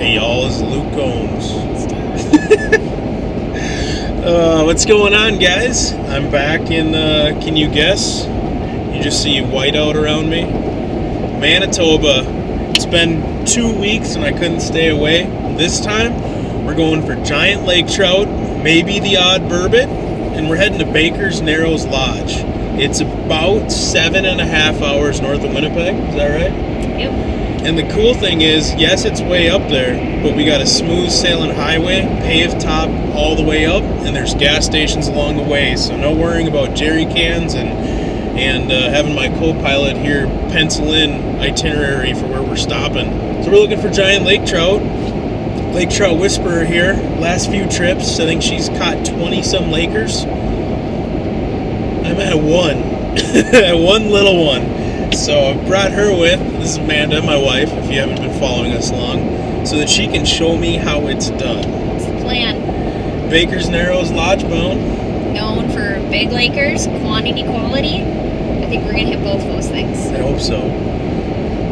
Hey y'all, it's Luke Combs. What's going on, guys? I'm back in, can you guess? You just see whiteout around me. Manitoba. It's been 2 weeks and I couldn't stay away. This time, we're going for giant lake trout, maybe the odd burbot, and we're heading to Baker's Narrows Lodge. It's about 7.5 hours north of Winnipeg, is that right? Yep. And the cool thing is, yes, it's way up there, but we got a smooth sailing highway, paved top all the way up, and there's gas stations along the way, so no worrying about jerry cans and having my co-pilot here pencil in itinerary for where we're stopping. So we're looking for giant lake trout. Lake trout whisperer here. Last few trips, I think she's caught 20-some lakers. I'm at one, one little one. So I brought her with, this is Amanda, my wife, if you haven't been following us long, so that she can show me how it's done. That's the plan. Baker's Narrows Lodge bound. Known for big lakers, quantity, quality. I think we're going to hit both those things. I hope so.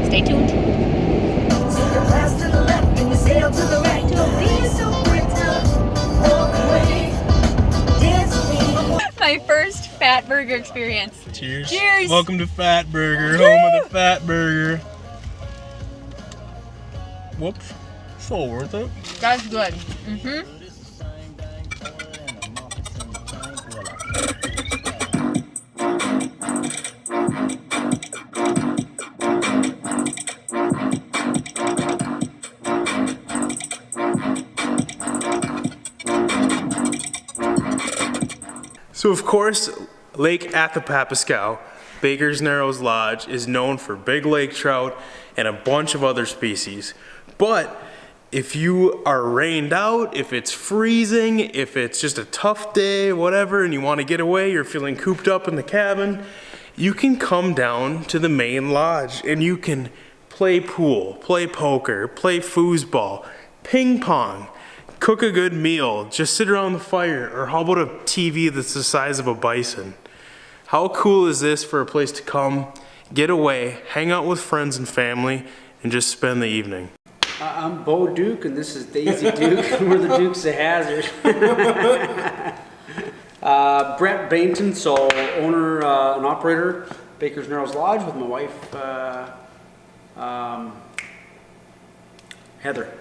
Stay tuned. My first Fat Burger experience. Cheers. Cheers. Welcome to Fat Burger, home of the Fat Burger. Whoops. So worth it. That's good. Mm-hmm. So of course, Lake Athapapuskow, Baker's Narrows Lodge, is known for big lake trout and a bunch of other species. But if you are rained out, if it's freezing, if it's just a tough day, whatever, and you want to get away, you're feeling cooped up in the cabin, you can come down to the main lodge and you can play pool, play poker, play foosball, ping pong, cook a good meal, just sit around the fire, or how about a TV that's the size of a bison? How cool is this for a place to come, get away, hang out with friends and family, and just spend the evening? I'm Bo Duke, and this is Daisy Duke. We're the Dukes of Hazzard. Brett Baynton, so owner and operator, Baker's Narrows Lodge, with my wife, Heather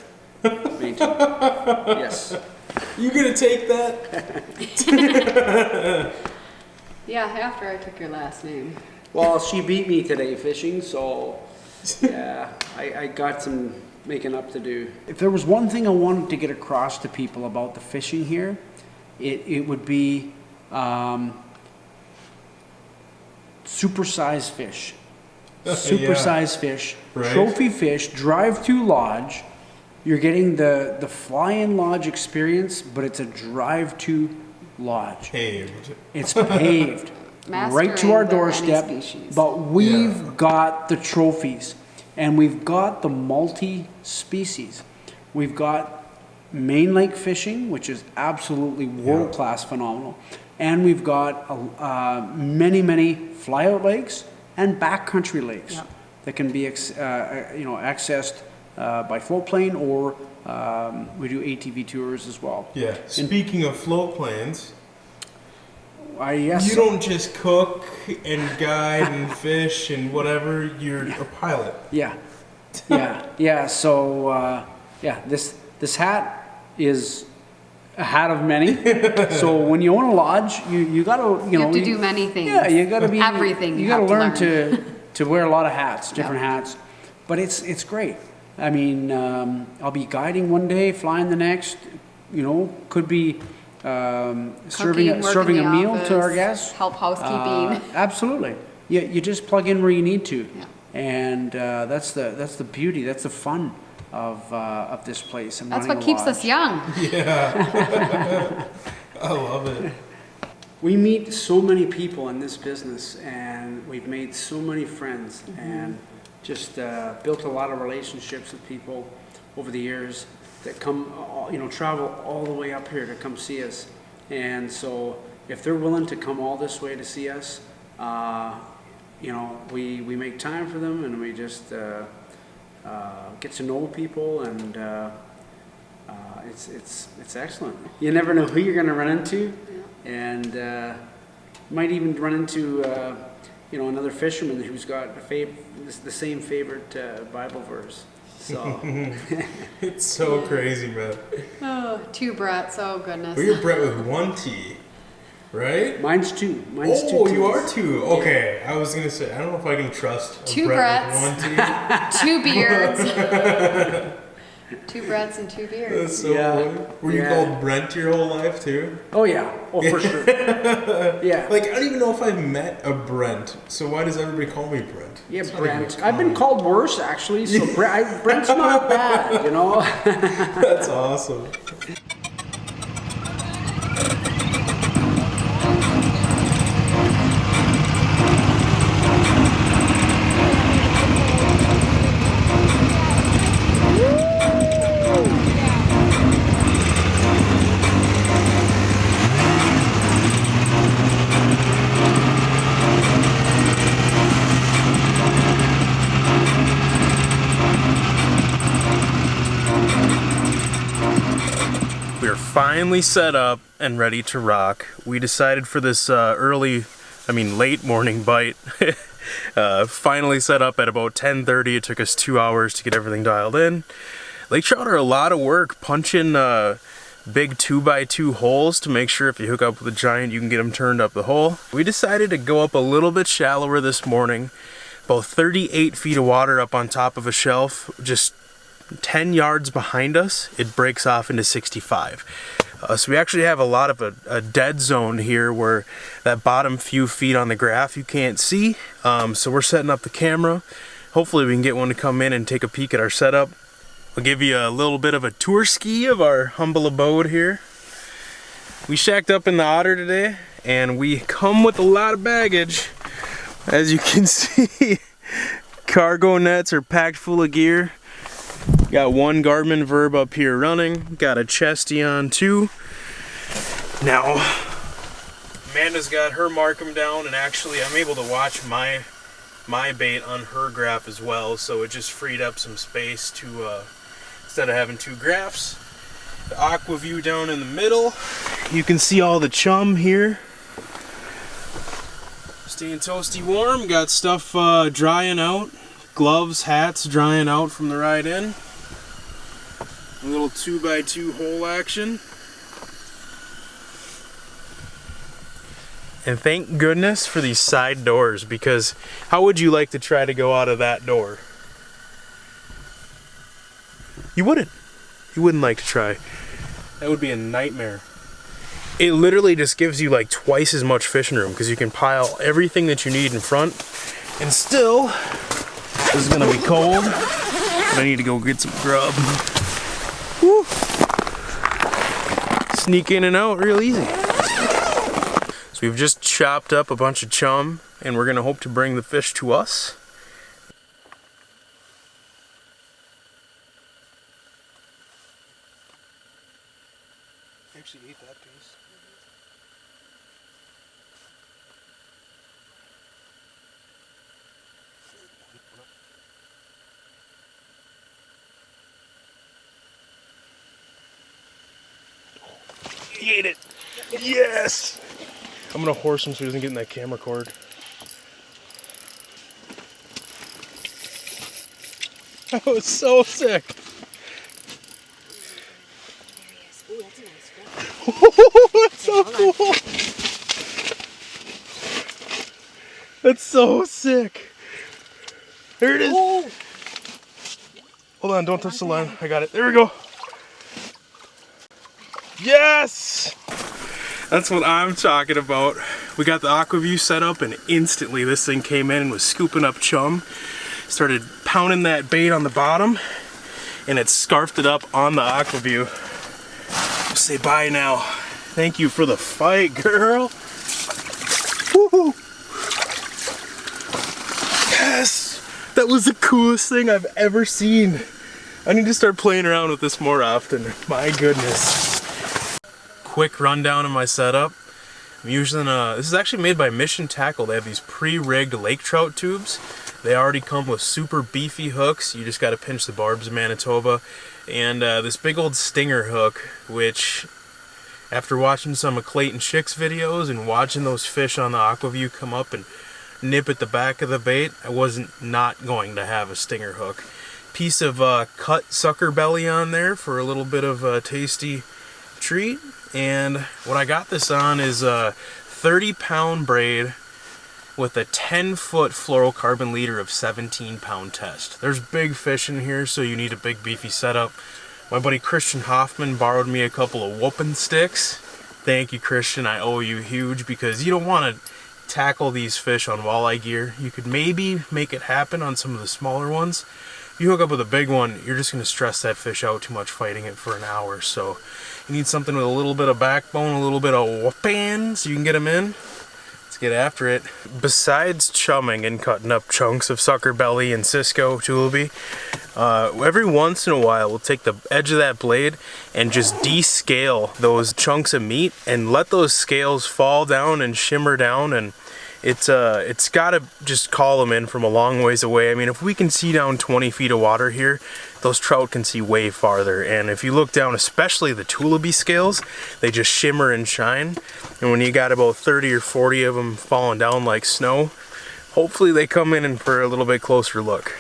Baynton. Yes. You gonna take that? Yeah, after I took your last name. Well, she beat me today fishing, so yeah, I got some making up to do. If there was one thing I wanted to get across to people about the fishing here, it would be supersized fish. Supersized fish. Right. Trophy fish, drive-through lodge. You're getting the fly-in lodge experience, but it's a drive-to lodge. Paved. It's paved. Right to our doorstep. But we've got the trophies, and we've got the multi-species. We've got main lake fishing, which is absolutely world-class phenomenal. And we've got many, many fly-out lakes and backcountry lakes that can be accessed by float plane, or we do ATV tours as well. Yeah. Speaking of float planes, yes. You don't just cook and guide and fish and whatever. You're a pilot. Yeah. So this hat is a hat of many. So when you own a lodge, you gotta you have to do many things. Yeah, you gotta be everything. You gotta learn to wear a lot of hats, different hats. But it's great. I mean, I'll be guiding one day, flying the next. Could be serving a meal to our guests. Help housekeeping. Absolutely. You just plug in where you need to, and that's the beauty. That's the fun of this place. That's what keeps us young. Yeah, I love it. We meet so many people in this business, and we've made so many friends, and just built a lot of relationships with people over the years that come, travel all the way up here to come see us. And so if they're willing to come all this way to see us, we make time for them, and we just get to know people, and it's excellent. You never know who you're going to run into, and might even run into another fisherman who's got the same favorite Bible verse. So It's so crazy, man. Oh, 2 Bretts. Oh, goodness. Well, you're Brett with 1 T, right? Mine's 2. Oh, you are 2. Okay, I was gonna say I don't know if I can trust 2 Brett Bretts. with 1 T. 2 beards. 2 Bretts and 2 beards. That's so funny. Were you called Brent your whole life too? Oh yeah. Oh, for sure. Yeah. Like I don't even know if I've met a Brent. So why does everybody call me Brent? Yeah, It's not Brent. even I've been called worse actually. So Brent's not bad, you know. That's awesome. We are finally set up and ready to rock. We decided for this late morning bite. Finally set up at about 10:30. It took us 2 hours to get everything dialed in. Lake trout are a lot of work punching big 2x2 holes to make sure if you hook up with a giant you can get them turned up the hole. We decided to go up a little bit shallower this morning. About 38 feet of water up on top of a shelf, just 10 yards behind us, it breaks off into 65. So we actually have a lot of a dead zone here where that bottom few feet on the graph you can't see. So we're setting up the camera. Hopefully we can get one to come in and take a peek at our setup. I'll give you a little bit of a tour ski of our humble abode here. We shacked up in the Otter today and we come with a lot of baggage. As you can see, cargo nets are packed full of gear. Got 1 Garmin Verb up here running. Got a chesty on too. Now, Amanda's got her Markham down, and actually I'm able to watch my bait on her graph as well, so it just freed up some space to, instead of having 2 graphs. The aqua-vu down in the middle. You can see all the chum here. Staying toasty warm. Got stuff drying out. Gloves, hats drying out from the ride in. A little 2x2 hole action. And thank goodness for these side doors, because how would you like to try to go out of that door? You wouldn't. You wouldn't like to try. That would be a nightmare. It literally just gives you like twice as much fishing room because you can pile everything that you need in front. And still, this is gonna be cold, but I need to go get some grub. Woo. Sneak in and out real easy. So we've just chopped up a bunch of chum and we're gonna hope to bring the fish to us. Actually ate that piece. He ate it. Yes! I'm gonna horse him so he doesn't get in that camera cord. That was so sick. That's so cool. That's so sick. There it is. Oh. Hold on, don't touch the line. I got it. There we go. Yes! That's what I'm talking about. We got the aqua-vu set up and instantly this thing came in and was scooping up chum. Started pounding that bait on the bottom and it scarfed it up on the aqua-vu. Say bye now. Thank you for the fight, girl. Woo-hoo. Yes! That was the coolest thing I've ever seen. I need to start playing around with this more often. My goodness. Quick rundown of my setup. I'm using this is actually made by Mission Tackle. They have these pre-rigged lake trout tubes. They already come with super beefy hooks. You just got to pinch the barbs, Manitoba. And this big old stinger hook, which after watching some of Clayton Schick's videos and watching those fish on the aqua-vu come up and nip at the back of the bait, I wasn't not going to have a stinger hook. Piece of cut sucker belly on there for a little bit of a tasty treat. And what I got this on is a 30-pound braid with a 10-foot fluorocarbon leader of 17-pound test. There's big fish in here, so you need a big beefy setup. My buddy Christian Hoffman borrowed me a couple of whooping sticks. Thank you, Christian. I owe you huge, because you don't want to tackle these fish on walleye gear. You could maybe make it happen on some of the smaller ones. If you hook up with a big one, you're just going to stress that fish out too much fighting it for an hour. So you need something with a little bit of backbone, a little bit of whooping, so you can get them in. Let's get after it. Besides chumming and cutting up chunks of sucker belly and Cisco tulipy, every once in a while we'll take the edge of that blade and just descale those chunks of meat and let those scales fall down and shimmer down, and it's got to just call them in from a long ways away. I mean, if we can see down 20 feet of water here, those trout can see way farther. And if you look down, especially the tulipy scales, they just shimmer and shine. And when you got about 30 or 40 of them falling down like snow, hopefully they come in and for a little bit closer look.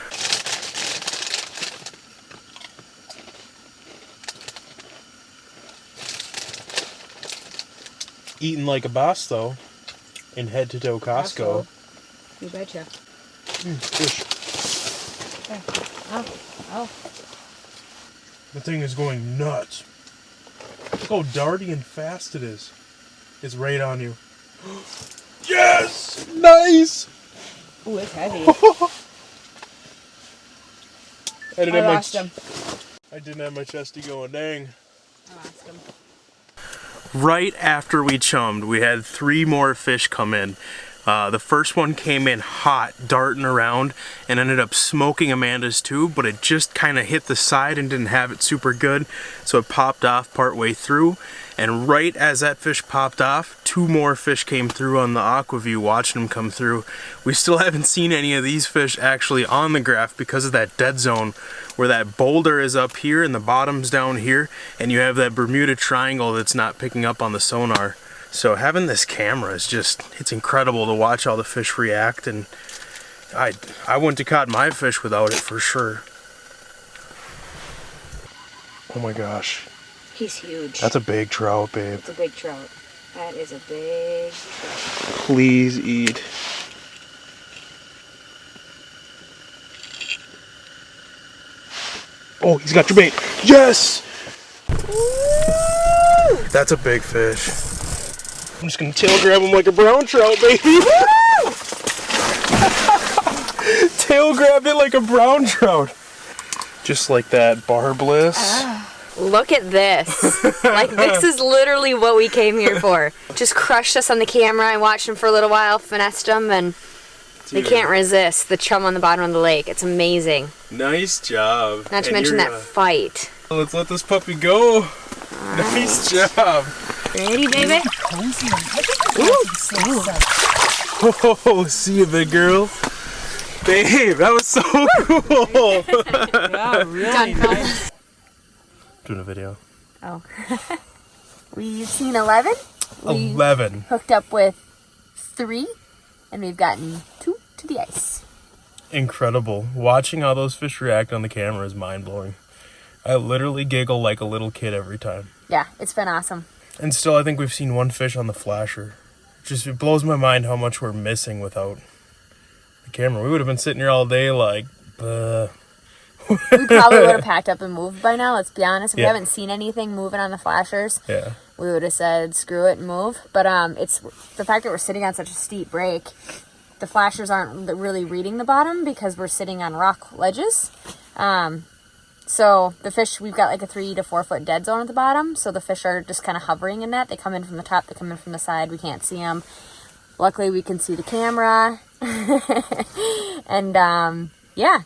Eating like a boss though, in head to toe Costco. You betcha. Fish. Oh. The thing is going nuts. Look how darty and fast it is. It's right on you. Yes! Nice! Ooh, it's heavy. I lost him. I didn't have my chesty going, dang. I lost him. Right after we chummed, we had 3 more fish come in. The first one came in hot, darting around, and ended up smoking Amanda's tube, but it just kind of hit the side and didn't have it super good, so it popped off partway through. And right as that fish popped off, 2 more fish came through on the aqua-vu, watching them come through. We still haven't seen any of these fish actually on the graph because of that dead zone, where that boulder is up here and the bottom's down here, and you have that Bermuda Triangle that's not picking up on the sonar. So having this camera is just, it's incredible to watch all the fish react, and I wouldn't have caught my fish without it for sure. Oh my gosh. He's huge. That's a big trout, babe. It's a big trout. That is a big trout. Please eat. Oh, he's got your bait. Yes! Woo! That's a big fish. I'm just gonna tail grab him like a brown trout, baby. Tail grab it like a brown trout. Just like that, barbless. Look at this. Like, this is literally what we came here for. Just crushed us on the camera. I watched him for a little while, finessed him, and they can't resist the chum on the bottom of the lake. It's amazing. Nice job. Not to mention that fight. Let's let this puppy go. Nice job. Ready, baby? Oh, see you, big girl. Babe, that was so cool. Yeah, really nice. Doing a video. Oh. We've seen 11. 11. Hooked up with 3, and we've gotten 2 to the ice. Incredible. Watching how those fish react on the camera is mind-blowing. I literally giggle like a little kid every time. Yeah, it's been awesome. And still, I think we've seen 1 fish on the flasher. It blows my mind how much we're missing without the camera. We would have been sitting here all day like, We probably would have packed up and moved by now, let's be honest. If we Yeah. haven't seen anything moving on the flashers, Yeah. we would have said screw it and move. But it's the fact that we're sitting on such a steep break, the flashers aren't really reading the bottom because we're sitting on rock ledges. So the fish, we've got like a 3 to 4 foot dead zone at the bottom, so the fish are just kind of hovering in that. They come in from the top, they come in from the side, we can't see them. Luckily we can see the camera. And yeah,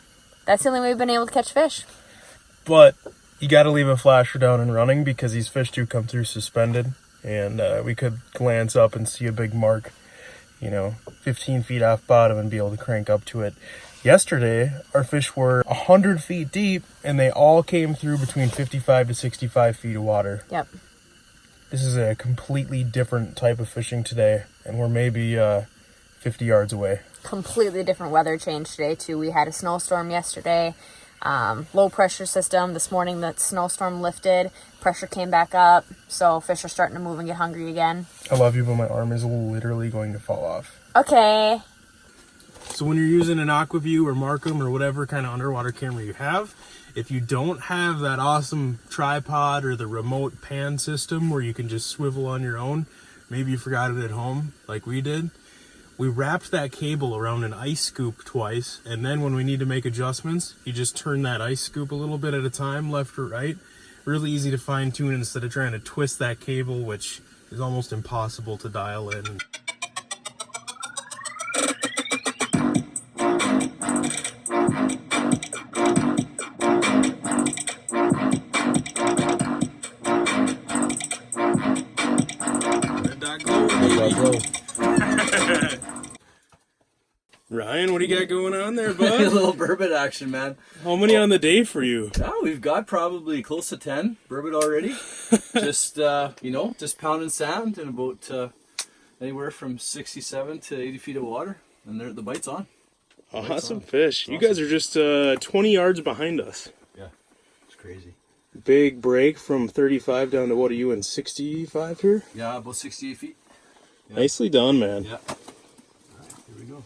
that's the only way we've been able to catch fish. But you got to leave a flasher down and running because these fish do come through suspended, and we could glance up and see a big mark, 15 feet off bottom and be able to crank up to it. Yesterday, our fish were 100 feet deep, and they all came through between 55 to 65 feet of water. Yep. This is a completely different type of fishing today, and we're maybe 50 yards away. Completely different weather change today, too. We had a snowstorm yesterday. Low pressure system. This morning, the snowstorm lifted. Pressure came back up, so fish are starting to move and get hungry again. I love you, but my arm is literally going to fall off. Okay. So when you're using an aqua-vu or Markham or whatever kind of underwater camera you have, if you don't have that awesome tripod or the remote pan system where you can just swivel on your own, maybe you forgot it at home like we did, we wrapped that cable around an ice scoop twice, and then when we need to make adjustments, you just turn that ice scoop a little bit at a time, left or right. Really easy to fine tune instead of trying to twist that cable, which is almost impossible to dial in. Ryan, what do you got going on there, bud? A little burbot action, man. How many on the day for you? Oh, we've got probably close to 10 burbot already. Just, just pounding sand in about anywhere from 67 to 80 feet of water. And the bite's on. Awesome fish. You guys are just 20 yards behind us. Yeah, it's crazy. Big break from 35 down to, what are you in, 65 here? Yeah, about 68 feet. Yeah. Nicely done, man. Yeah. All right, here we go.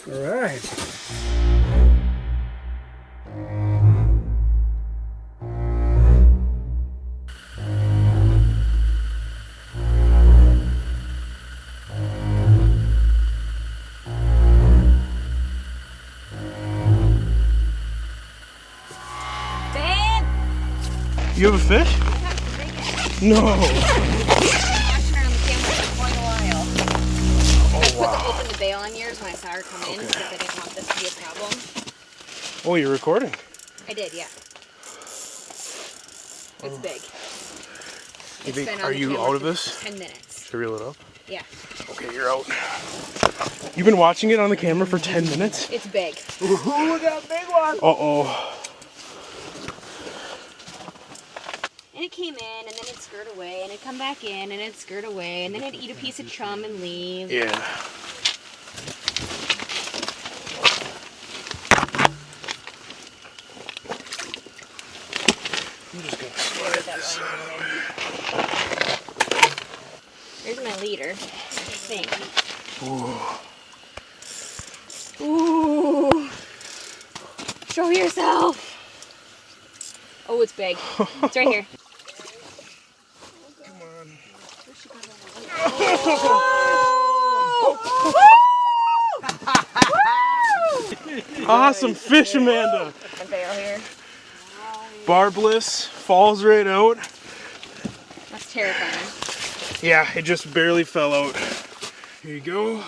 All right. Ben! You have a fish? No. Open the bail on yours when I saw her come in because I didn't want this to be a problem. Oh, you're recording? I did, yeah. It's big. Are you out of this? 10 minutes. To reel it up? Yeah. Okay, you're out. You've been watching it on the camera for 10 minutes? It's big. Ooh, look at that big one. Uh-oh. And it came in, and then it'd skirt away, and it'd come back in, and it'd skirt away, and then it'd eat a piece of chum and leave. Yeah. I'm just gonna slide this. Here's my leader, I think. Ooh. Ooh. Show yourself. Oh, it's big. It's right here. Come on. Awesome fish, Amanda. A bail here. Barbless, falls right out. That's terrifying. Yeah, it just barely fell out. Here you go.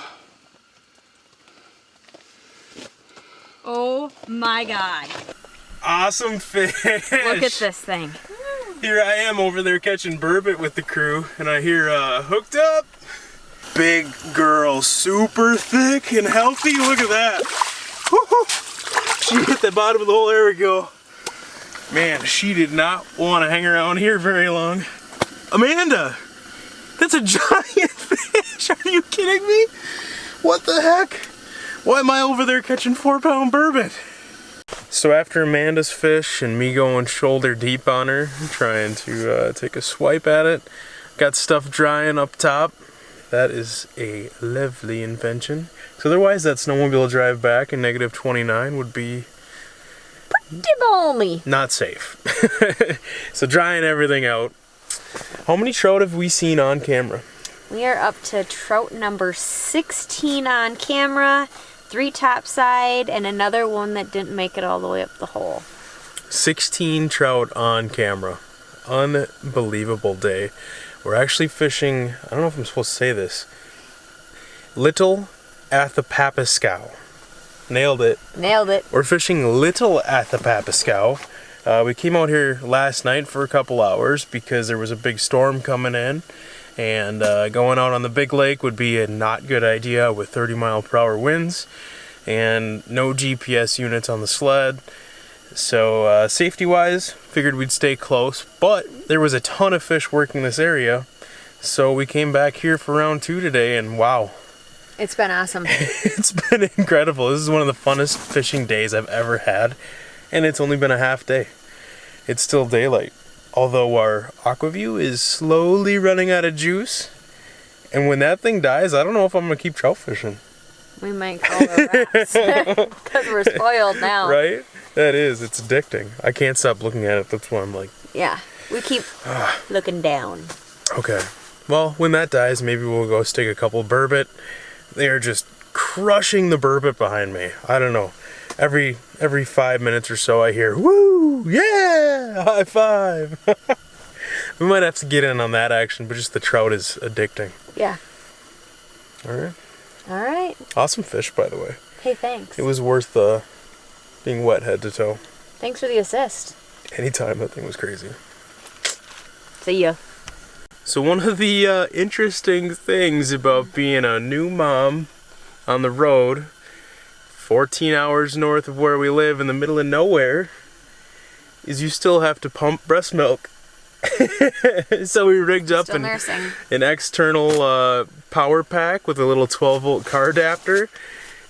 Oh my God. Awesome fish. Look at this thing. Here I am over there catching burbot with the crew, and I hear hooked up. Big girl, super thick and healthy. Look at that. Woo-hoo. She hit the bottom of the hole. There we go. Man, she did not want to hang around here very long. Amanda, that's a giant fish. Are you kidding me? What the heck? Why am I over there catching 4-pound burbot? So after Amanda's fish and me going shoulder deep on her, trying to take a swipe at it, got stuff drying up top. That is a lovely invention. So otherwise that snowmobile drive back in -29 would be Pretty balmy. not safe. So drying everything out. How many trout have we seen on camera? We are up to trout number 16 on camera, 3 topside, and another one that didn't make it all the way up the hole. 16 trout on camera. Unbelievable day. We're actually fishing, I don't know if I'm supposed to say this, Lake Athapapuskow. Nailed it. Nailed it. We're fishing Lake Athapapuskow. We came out here last night for a couple hours because there was a big storm coming in, and going out on the big lake would be a not good idea with 30-mile-per-hour winds. and no GPS units on the sled. So safety-wise, figured we'd stay close, but there was a ton of fish working this area, so we came back here for round 2 today, and wow. It's been awesome. It's been incredible. This is one of the funnest fishing days I've ever had, and it's only been a half day. It's still daylight, although our aqua-vu is slowly running out of juice, and when that thing dies, I don't know if I'm going to keep trout fishing. We might call it wraps because we're spoiled now. Right? That is. It's addicting. I can't stop looking at it. That's why I'm like... Yeah, we keep looking down. Okay. Well, when that dies, maybe we'll go stick a couple burbot. They are just crushing the burbot behind me. I don't know. Every 5 minutes or so I hear, woo, yeah, high five. We might have to get in on that action, but just the trout is addicting. Yeah. All right. All right. Awesome fish, by the way. Hey, thanks. It was worth being wet head to toe. Thanks for the assist. Anytime, that thing was crazy. See ya. So one of the interesting things about being a new mom on the road, 14 hours north of where we live in the middle of nowhere, is you still have to pump breast milk. So we rigged up an external power pack with a little 12-volt car adapter,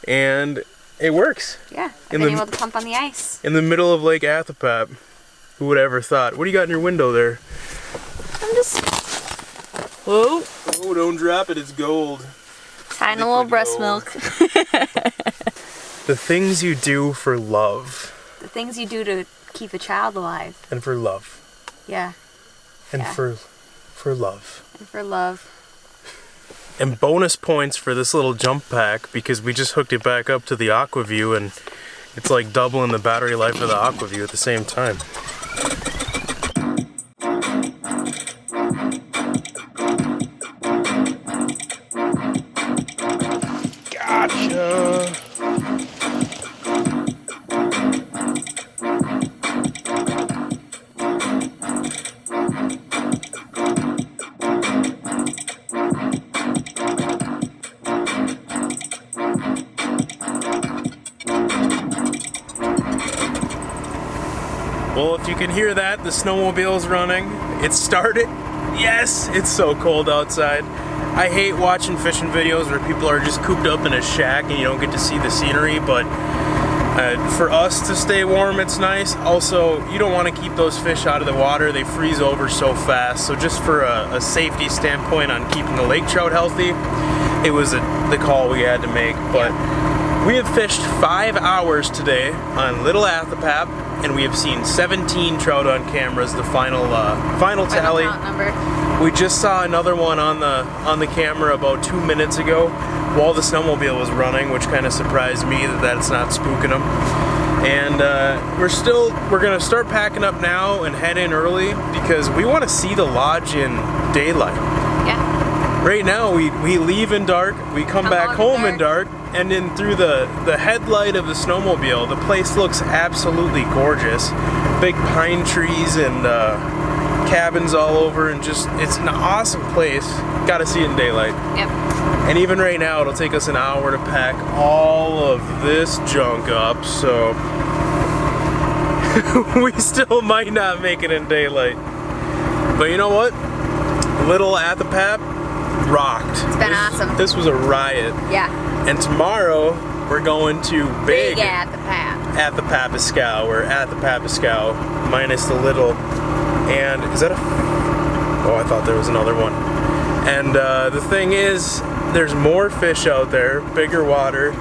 and it works. Yeah, I've been able to pump on the ice. In the middle of Lake Athapap. Who would have ever thought? What do you got in your window there? I'm just... Whoa. Oh, don't drop it, it's gold. Tiny little breast milk. The things you do for love. The things you do to keep a child alive. And for love. Yeah. And yeah. for love. And for love. And bonus points for this little jump pack because we just hooked it back up to the aqua-vu and it's like doubling the battery life of the aqua-vu at the same time. Gotcha! Well, if you can hear that, the snowmobile's running. It started. Yes, it's so cold outside. I hate watching fishing videos where people are just cooped up in a shack and you don't get to see the scenery, but for us to stay warm, it's nice. Also, you don't want to keep those fish out of the water. They freeze over so fast. So just for a safety standpoint on keeping the lake trout healthy, it was the call we had to make. But we have fished 5 hours today on Little Athapap, and we have seen 17 trout on cameras, the final tally. We just saw another one on the camera about 2 minutes ago while the snowmobile was running, which kind of surprised me that it's not spooking them. And we're gonna start packing up now and head in early because we want to see the lodge in daylight. Yeah. Right now we leave in dark, we come back home in dark, and then through the headlight of the snowmobile, the place looks absolutely gorgeous. Big pine trees and cabins all over, and just it's an awesome place. Gotta see it in daylight. Yep. And even right now, it'll take us an hour to pack all of this junk up, so we still might not make it in daylight. But you know what? Little Athapap rocked. It's been awesome. This was a riot. Yeah. And tomorrow, we're going to Big Athapapuskow. We're at Athapapuskow, minus the little. And is that oh, I thought there was another one. And the thing is, there's more fish out there, bigger water,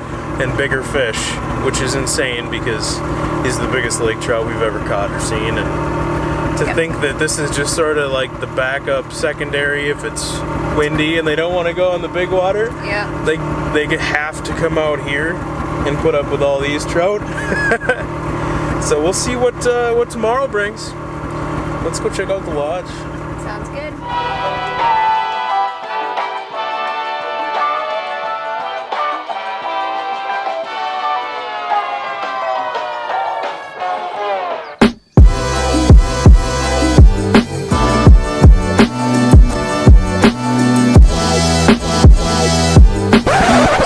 and bigger fish, which is insane because he's the biggest lake trout we've ever caught or seen. And to think that this is just sort of like the backup secondary if it's windy and they don't want to go in the big water. Yeah. They have to come out here and put up with all these trout. So we'll see what tomorrow brings. Let's go check out the lodge. Sounds good.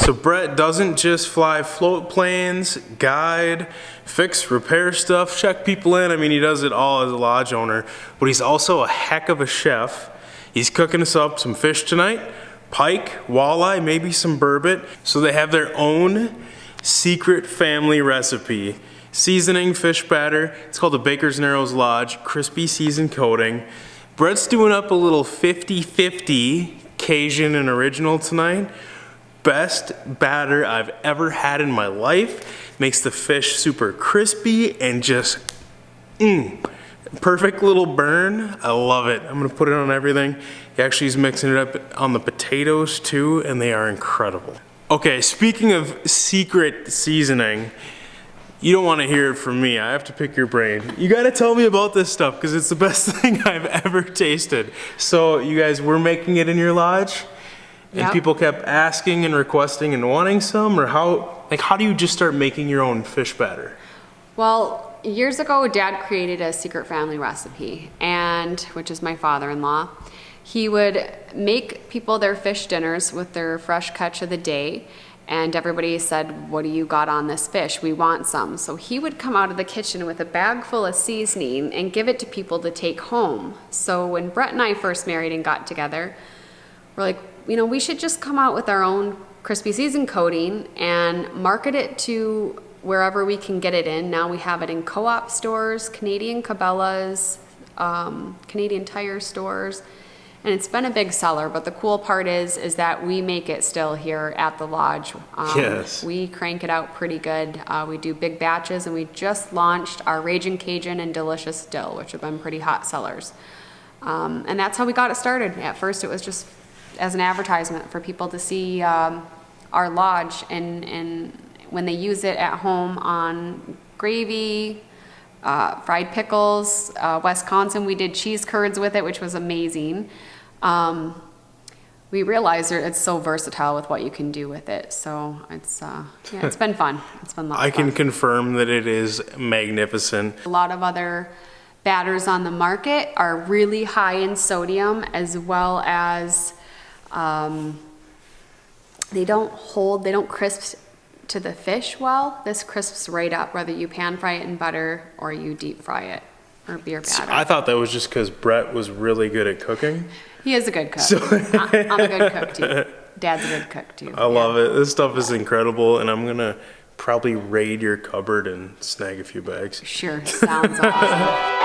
So Brett doesn't just fly float planes, guide, fix, repair stuff, check people in. I mean, he does it all as a lodge owner, but he's also a heck of a chef. He's cooking us up some fish tonight, pike, walleye, maybe some burbot. So they have their own secret family recipe. Seasoning fish batter. It's called the Baker's Narrows Lodge, crispy seasoned coating. Brett's doing up a little 50-50 Cajun and original tonight. Best batter I've ever had in my life. Makes the fish super crispy and just perfect little burn. I love it. I'm gonna put it on everything. He actually is mixing it up on the potatoes too, and they are incredible. Okay, speaking of secret seasoning, you don't want to hear it from me. I have to pick your brain. You got to tell me about this stuff because it's the best thing I've ever tasted. So you guys were making it in your lodge, and Yep. people kept asking and requesting and wanting some, or how do you just start making your own fish batter? Well, years ago, Dad created a secret family recipe, and which is my father-in-law. He would make people their fish dinners with their fresh catch of the day, and everybody said, "What do you got on this fish? We want some." So he would come out of the kitchen with a bag full of seasoning and give it to people to take home. So when Brett and I first married and got together, we're like, we should just come out with our own crispy season coating and market it to wherever we can get it in. Now we have it in co-op stores, Canadian Cabela's, Canadian Tire stores, and it's been a big seller. But the cool part is that we make it still here at the lodge. Yes. We crank it out pretty good. We do big batches, and we just launched our Ragin' Cajun and Delicious Dill, which have been pretty hot sellers. And that's how we got it started. At first, it was just as an advertisement for people to see our lodge, and when they use it at home on gravy, fried pickles. Wisconsin, we did cheese curds with it, which was amazing. We realized it's so versatile with what you can do with it. So it's been fun. It's been lots of fun. I can confirm that it is magnificent. A lot of other batters on the market are really high in sodium, as well as they don't crisp to the fish well. This crisps right up, whether you pan fry it in butter or you deep fry it or beer batter. I thought that was just because Brett was really good at cooking. He is a good cook. I'm a good cook too. Dad's a good cook too. I love it. This stuff is incredible, and I'm gonna probably raid your cupboard and snag a few bags. Sure, sounds awesome.